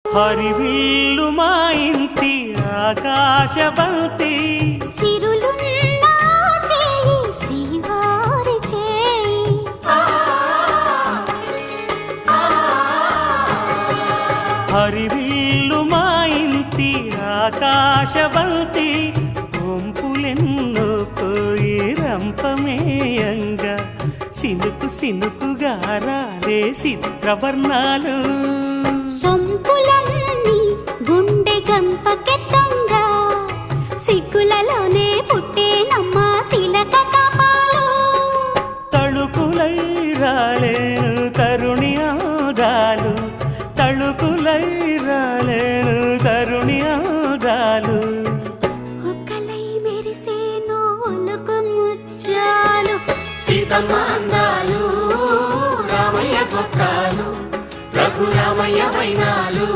హరివిల్లు మా ఇంటి ఆకాశవంతి సిరులున్న చేయి శ్రీవారి చేయి హరివిల్లు మా ఇంటి ఆకాశవంతి వంపులెన్నో పోయి రంపమేయంగా సినుకు సినుకుగా రాలే చిత్రవర్ణాలు సొంపులన్నీ గుండె గంపకెత్తంగా సిగ్గులలోనే పుట్టేనమ్మా శిలక కపాలు తళుకులై రాలేను తరుణి ఆదాలు తళుకులై రాలేను తరుణి ఆదాలు ఒక్కలై మెరిసేను ఒలుకు ముచ్చాలు సీతమ్మ అందాలు రామయ్య గోత్రాలు రఘురామయ్య వైనాలు